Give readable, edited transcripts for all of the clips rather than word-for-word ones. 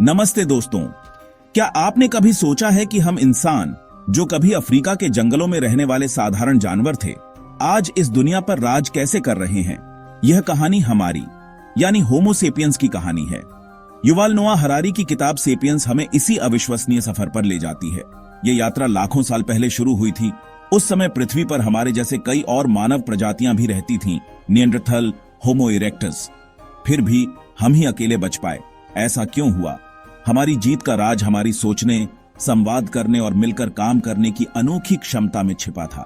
नमस्ते दोस्तों, क्या आपने कभी सोचा है कि हम इंसान, जो कभी अफ्रीका के जंगलों में रहने वाले साधारण जानवर थे, आज इस दुनिया पर राज कैसे कर रहे हैं। यह कहानी हमारी यानी होमो सेपियंस की कहानी है। युval नोआ हरारी की किताब सेपियंस हमें इसी अविश्वसनीय सफर पर ले जाती है। ये यात्रा लाखों साल पहले शुरू हुई थी। उस समय पृथ्वी पर हमारे जैसे कई और मानव प्रजातियां भी रहती थीं, निएंडरथल, होमो इरेक्टस। फिर भी हम ही अकेले बच पाए। ऐसा क्यों हुआ? हमारी जीत का राज हमारी सोचने, संवाद करने और मिलकर काम करने की अनोखी क्षमता में छिपा था।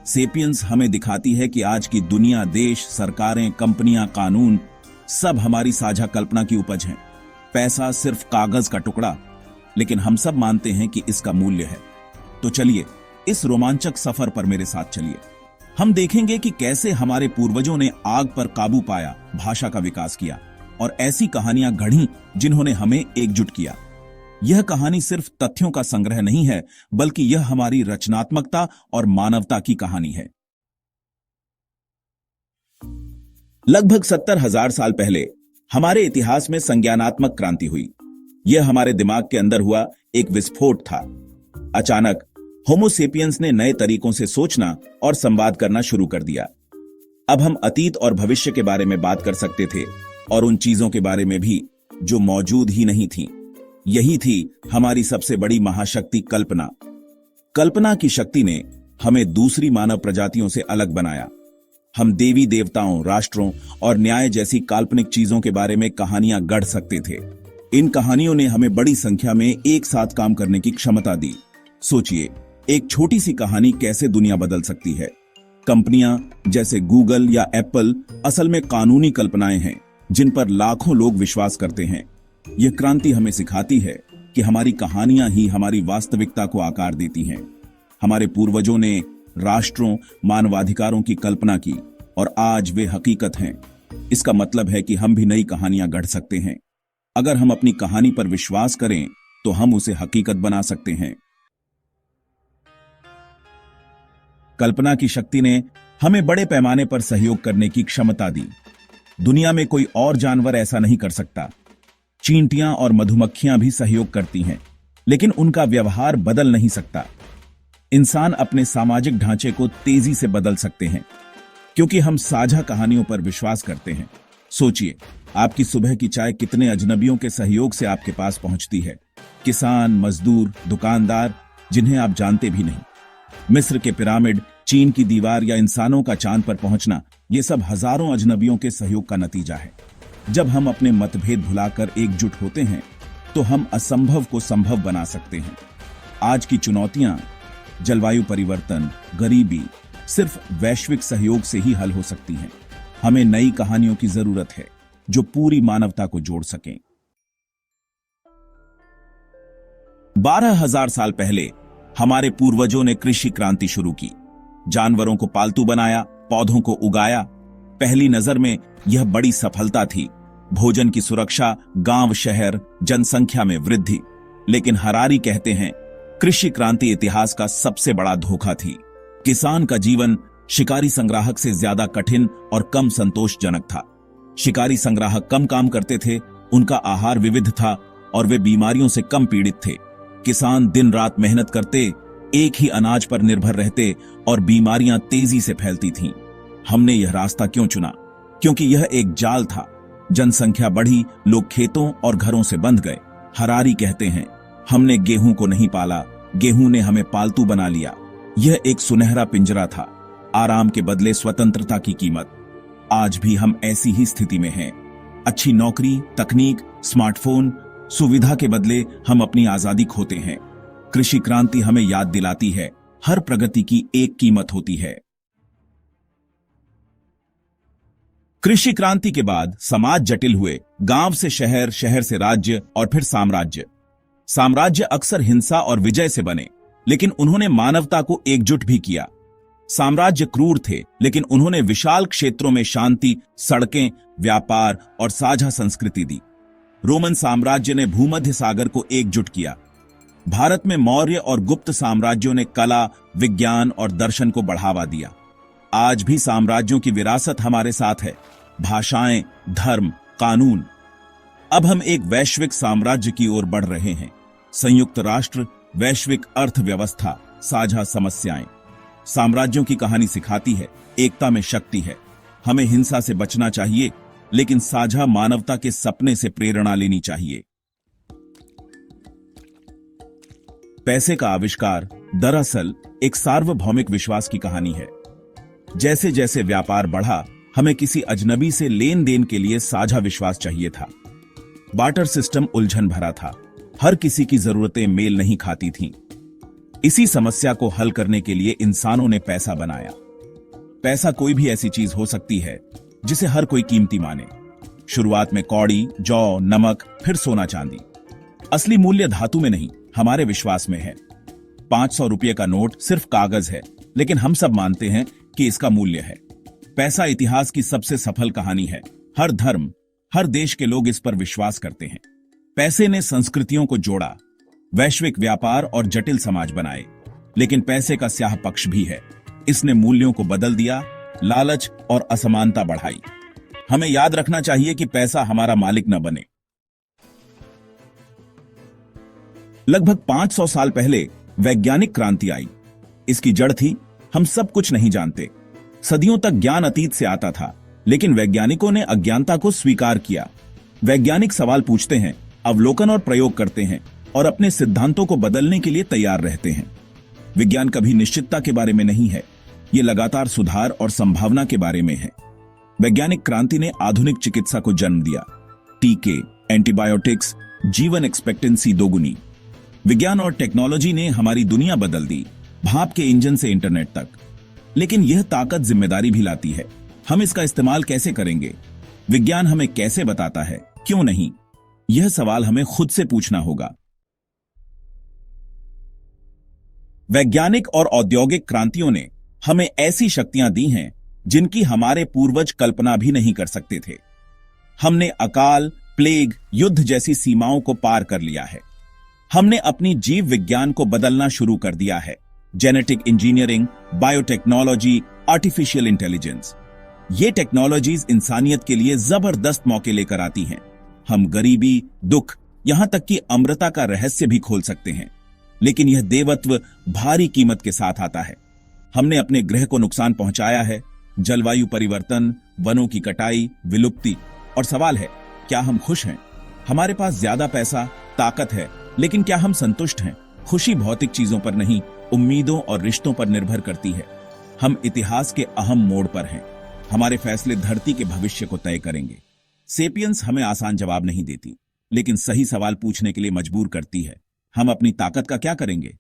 सेपियंस हमें दिखाती है कि आज की दुनिया, देश, सरकारें, कंपनियां, कानून सब हमारी साझा कल्पना की उपज हैं। पैसा सिर्फ कागज का टुकड़ा, लेकिन हम सब मानते हैं कि इसका मूल्य है। तो चलिए इस रोमांचक सफर पर मेरे साथ चलिए। हम देखेंगे कि कैसे हमारे पूर्वजों ने आग पर काबू पाया, भाषा का विकास किया और ऐसी कहानियां गढ़ी जिन्होंने हमें एकजुट किया। यह कहानी सिर्फ तथ्यों का संग्रह नहीं है, बल्कि यह हमारी रचनात्मकता और मानवता की कहानी है। लगभग 70,000 साल पहले हमारे इतिहास में संज्ञानात्मक क्रांति हुई। यह हमारे दिमाग के अंदर हुआ एक विस्फोट था। अचानक होमो सेपियंस ने नए तरीकों से सोचना और संवाद करना शुरू कर दिया। अब हम अतीत और भविष्य के बारे में बात कर सकते थे और उन चीजों के बारे में भी जो मौजूद ही नहीं थी। यही थी हमारी सबसे बड़ी महाशक्ति, कल्पना। कल्पना की शक्ति ने हमें दूसरी मानव प्रजातियों से अलग बनाया। हम देवी देवताओं, राष्ट्रों और न्याय जैसी काल्पनिक चीजों के बारे में कहानियां गढ़ सकते थे। इन कहानियों ने हमें बड़ी संख्या में एक साथ काम करने की क्षमता दी। सोचिए, एक छोटी सी कहानी कैसे दुनिया बदल सकती है। कंपनियां जैसे गूगल या एप्पल असल में कानूनी कल्पनाएं हैं जिन पर लाखों लोग विश्वास करते हैं। यह क्रांति हमें सिखाती है कि हमारी कहानियां ही हमारी वास्तविकता को आकार देती हैं। हमारे पूर्वजों ने राष्ट्रों, मानवाधिकारों की कल्पना की और आज वे हकीकत हैं। इसका मतलब है कि हम भी नई कहानियां गढ़ सकते हैं। अगर हम अपनी कहानी पर विश्वास करें तो हम उसे हकीकत बना सकते हैं। कल्पना की शक्ति ने हमें बड़े पैमाने पर सहयोग करने की क्षमता दी। दुनिया में कोई और जानवर ऐसा नहीं कर सकता। चींटियां और मधुमक्खियां भी सहयोग करती हैं, लेकिन उनका व्यवहार बदल नहीं सकता। इंसान अपने सामाजिक ढांचे को तेजी से बदल सकते हैं, क्योंकि हम साझा कहानियों पर विश्वास करते हैं। सोचिए, आपकी सुबह की चाय कितने अजनबियों के सहयोग से आपके पास पहुंचती है। किसान, मजदूर, दुकानदार, जिन्हें आप जानते भी नहीं। मिस्र के पिरामिड, चीन की दीवार या इंसानों का चांद पर पहुंचना, ये सब हजारों अजनबियों के सहयोग का नतीजा है। जब हम अपने मतभेद भुलाकर एकजुट होते हैं तो हम असंभव को संभव बना सकते हैं। आज की चुनौतियां, जलवायु परिवर्तन, गरीबी, सिर्फ वैश्विक सहयोग से ही हल हो सकती हैं। हमें नई कहानियों की जरूरत है जो पूरी मानवता को जोड़ सकें। 12,000 साल पहले हमारे पूर्वजों ने कृषि क्रांति शुरू की। जानवरों को पालतू बनाया, पौधों को उगाया। पहली नजर में यह बड़ी सफलता थी। भोजन की सुरक्षा, गांव, शहर, जनसंख्या में वृद्धि। लेकिन हरारी कहते हैं, कृषि क्रांति इतिहास का सबसे बड़ा धोखा थी। किसान का जीवन शिकारी संग्राहक से ज्यादा कठिन और कम संतोषजनक था। शिकारी संग्राहक कम काम करते थे, उनका आहार विविध था और वे बीमारियों से कम पीड़ित थे। किसान दिन रात मेहनत करते, एक ही अनाज पर निर्भर रहते और बीमारियां तेजी से फैलती थीं। हमने यह रास्ता क्यों चुना? क्योंकि यह एक जाल था। जनसंख्या बढ़ी, लोग खेतों और घरों से बंध गए। हरारी कहते हैं, हमने गेहूं को नहीं पाला, गेहूं ने हमें पालतू बना लिया। यह एक सुनहरा पिंजरा था, आराम के बदले स्वतंत्रता की कीमत। आज भी हम ऐसी ही स्थिति में हैं। अच्छी नौकरी, तकनीक, स्मार्टफोन, सुविधा के बदले हम अपनी आजादी खोते हैं। कृषि क्रांति हमें याद दिलाती है, हर प्रगति की एक कीमत होती है। कृषि क्रांति के बाद समाज जटिल हुए। गांव से शहर, शहर से राज्य और फिर साम्राज्य। साम्राज्य अक्सर हिंसा और विजय से बने, लेकिन उन्होंने मानवता को एकजुट भी किया। साम्राज्य क्रूर थे, लेकिन उन्होंने विशाल क्षेत्रों में शांति, सड़कें, व्यापार और साझा संस्कृति दी। रोमन साम्राज्य ने भूमध्य सागर को एकजुट किया। भारत में मौर्य और गुप्त साम्राज्यों ने कला, विज्ञान और दर्शन को बढ़ावा दिया। आज भी साम्राज्यों की विरासत हमारे साथ है। भाषाएं, धर्म, कानून। अब हम एक वैश्विक साम्राज्य की ओर बढ़ रहे हैं। संयुक्त राष्ट्र, वैश्विक अर्थव्यवस्था, साझा समस्याएं। साम्राज्यों की कहानी सिखाती है एकता में शक्ति है। हमें हिंसा से बचना चाहिए, लेकिन साझा मानवता के सपने से प्रेरणा लेनी चाहिए। पैसे का आविष्कार दरअसल एक सार्वभौमिक विश्वास की कहानी है। जैसे जैसे व्यापार बढ़ा, हमें किसी अजनबी से लेन देन के लिए साझा विश्वास चाहिए था। बार्टर सिस्टम उलझन भरा था, हर किसी की जरूरतें मेल नहीं खाती थीं। इसी समस्या को हल करने के लिए इंसानों ने पैसा बनाया। पैसा कोई भी ऐसी चीज हो सकती है जिसे हर कोई कीमती माने। शुरुआत में कौड़ी, जौ, नमक, फिर सोना चांदी। असली मूल्य धातु में नहीं, हमारे विश्वास में है। 500 रुपये का नोट सिर्फ कागज है, लेकिन हम सब मानते हैं कि इसका मूल्य है। पैसा इतिहास की सबसे सफल कहानी है। हर धर्म, हर देश के लोग इस पर विश्वास करते हैं। पैसे ने संस्कृतियों को जोड़ा, वैश्विक व्यापार और जटिल समाज बनाए। लेकिन पैसे का स्याह पक्ष भी है। इसने मूल्यों को बदल दिया, लालच और असमानता बढ़ाई। हमें याद रखना चाहिए कि पैसा हमारा मालिक न बने। लगभग 500 साल पहले वैज्ञानिक क्रांति आई। इसकी जड़ थी हम सब कुछ नहीं जानते। सदियों तक ज्ञान अतीत से आता था, लेकिन वैज्ञानिकों ने अज्ञानता को स्वीकार किया। वैज्ञानिक सवाल पूछते हैं, अवलोकन और प्रयोग करते हैं और अपने सिद्धांतों को बदलने के लिए तैयार रहते हैं। विज्ञान कभी निश्चितता के बारे में नहीं है, यह लगातार सुधार और संभावना के बारे में है। वैज्ञानिक क्रांति ने आधुनिक चिकित्सा को जन्म दिया। टीके, एंटीबायोटिक्स, जीवन एक्सपेक्टेंसी दोगुनी। विज्ञान और टेक्नोलॉजी ने हमारी दुनिया बदल दी, भाप के इंजन से इंटरनेट तक। लेकिन यह ताकत जिम्मेदारी भी लाती है। हम इसका इस्तेमाल कैसे करेंगे? विज्ञान हमें कैसे बताता है, क्यों नहीं? यह सवाल हमें खुद से पूछना होगा। वैज्ञानिक और औद्योगिक क्रांतियों ने हमें ऐसी शक्तियां दी हैं जिनकी हमारे पूर्वज कल्पना भी नहीं कर सकते थे। हमने अकाल, प्लेग, युद्ध जैसी सीमाओं को पार कर लिया है। हमने अपनी जीव विज्ञान को बदलना शुरू कर दिया है। Genetic engineering, biotechnology, artificial intelligence. ये टेक्नोलॉजीज इंसानियत के लिए जबरदस्त मौके लेकर आती हैं। हम गरीबी, दुख, यहां तक कि अमरता का रहस्य भी खोल सकते हैं। लेकिन यह देवत्व भारी कीमत के साथ आता है। हमने अपने ग्रह को नुकसान पहुंचाया है। जलवायु परिवर्तन, वनों की कटाई, विलुप्ति। और सवाल है, क्या हम खुश हैं? हमारे पास ज्यादा पैसा, ताकत है, लेकिन क्या हम संतुष्ट हैं? खुशी भौतिक चीजों पर नहीं, उम्मीदों और रिश्तों पर निर्भर करती है। हम इतिहास के अहम मोड़ पर हैं। हमारे फैसले धरती के भविष्य को तय करेंगे। सेपियंस हमें आसान जवाब नहीं देती, लेकिन सही सवाल पूछने के लिए मजबूर करती है। हम अपनी ताकत का क्या करेंगे?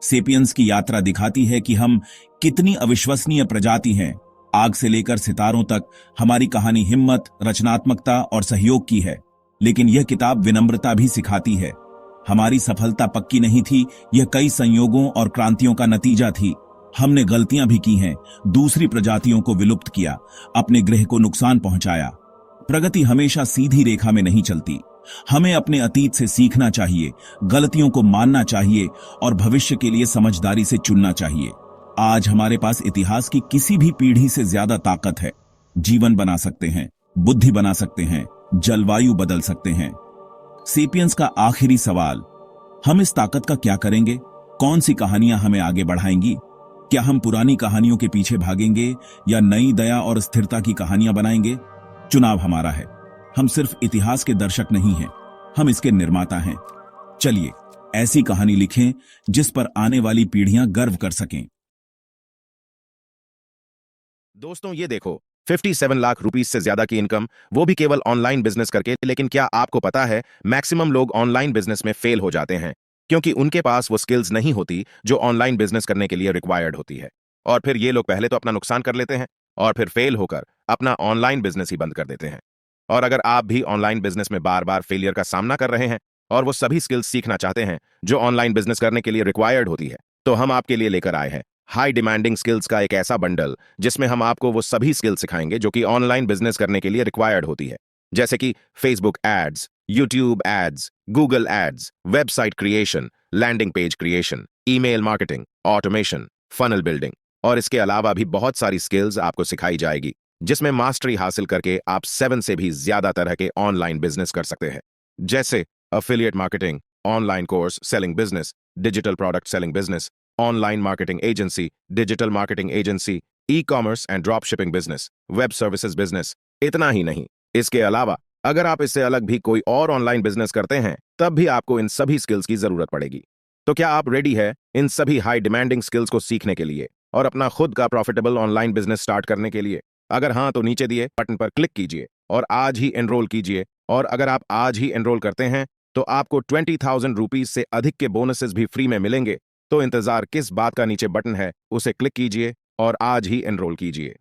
सेपियंस की यात्रा दिखाती है कि हम कितनी अविश्वसनीय प्रजाति हैं। आग से लेकर सितारों तक हमारी कहानी हिम्मत, रचनात्मकता और सहयोग की है। लेकिन यह किताब विनम्रता भी सिखाती है। हमारी सफलता पक्की नहीं थी, यह कई संयोगों और क्रांतियों का नतीजा थी। हमने गलतियां भी की हैं, दूसरी प्रजातियों को विलुप्त किया, अपने ग्रह को नुकसान पहुंचाया। प्रगति हमेशा सीधी रेखा में नहीं चलती। हमें अपने अतीत से सीखना चाहिए, गलतियों को मानना चाहिए और भविष्य के लिए समझदारी से चुनना चाहिए। आज हमारे पास इतिहास की किसी भी पीढ़ी से ज्यादा ताकत है। जीवन बना सकते हैं, बुद्धि बना सकते हैं, जलवायु बदल सकते हैं। सेपियंस का आखिरी सवाल, हम इस ताकत का क्या करेंगे? कौन सी कहानियां हमें आगे बढ़ाएंगी? क्या हम पुरानी कहानियों के पीछे भागेंगे या नई दया और स्थिरता की कहानियां बनाएंगे? चुनाव हमारा है। हम सिर्फ इतिहास के दर्शक नहीं हैं, हम इसके निर्माता हैं। चलिए ऐसी कहानी लिखें जिस पर आने वाली पीढ़ियां गर्व कर सकें। दोस्तों ये देखो, 57 लाख रुपीस से ज्यादा की इनकम, वो भी केवल ऑनलाइन बिजनेस करके। लेकिन क्या आपको पता है, मैक्सिमम लोग ऑनलाइन बिजनेस में फेल हो जाते हैं क्योंकि उनके पास वो स्किल्स नहीं होती जो ऑनलाइन बिजनेस करने के लिए रिक्वायर्ड होती है। और फिर ये लोग पहले तो अपना नुकसान कर लेते हैं और फिर फेल होकर अपना ऑनलाइन बिजनेस ही बंद कर देते हैं। और अगर आप भी ऑनलाइन बिजनेस में बार बार फेलियर का सामना कर रहे हैं और वो सभी स्किल्स सीखना चाहते हैं जो ऑनलाइन बिजनेस करने के लिए रिक्वायर्ड होती है, तो हम आपके लिए लेकर आए हैं हाई डिमांडिंग स्किल्स का एक ऐसा बंडल जिसमें हम आपको वो सभी स्किल्स सिखाएंगे जो कि ऑनलाइन बिजनेस करने के लिए रिक्वायर्ड होती है, जैसे कि Facebook ads, YouTube ads, Google ads, website creation, landing page creation, email marketing, automation, funnel building और इसके अलावा भी बहुत सारी स्किल्स आपको सिखाई जाएगी जिसमें मास्टरी हासिल करके आप 7 से भी ज्यादा तरह के ऑनलाइन बिजनेस कर सकते हैं, जैसे affiliate marketing, online course selling business, digital product selling business, online marketing agency, digital marketing agency, e commerce and drop shipping business, web services business. इतना ही नहीं, इसके अलावा अगर आप इससे अलग भी कोई और ऑनलाइन बिजनेस करते हैं, तब भी आपको इन सभी स्किल्स की जरूरत पड़ेगी। तो क्या आप रेडी है इन सभी हाई डिमांडिंग स्किल्स को सीखने के लिए और अपना खुद का प्रॉफिटेबल ऑनलाइन बिजनेस स्टार्ट करने के लिए? अगर हाँ, तो नीचे दिए बटन पर क्लिक कीजिए और आज ही एनरोल कीजिए। और अगर आप आज ही एनरोल करते हैं तो आपको 20,000 रुपीज से अधिक के बोनसेस भी फ्री में मिलेंगे। तो इंतजार किस बात का? नीचे बटन है, उसे क्लिक कीजिए और आज ही एनरोल कीजिए।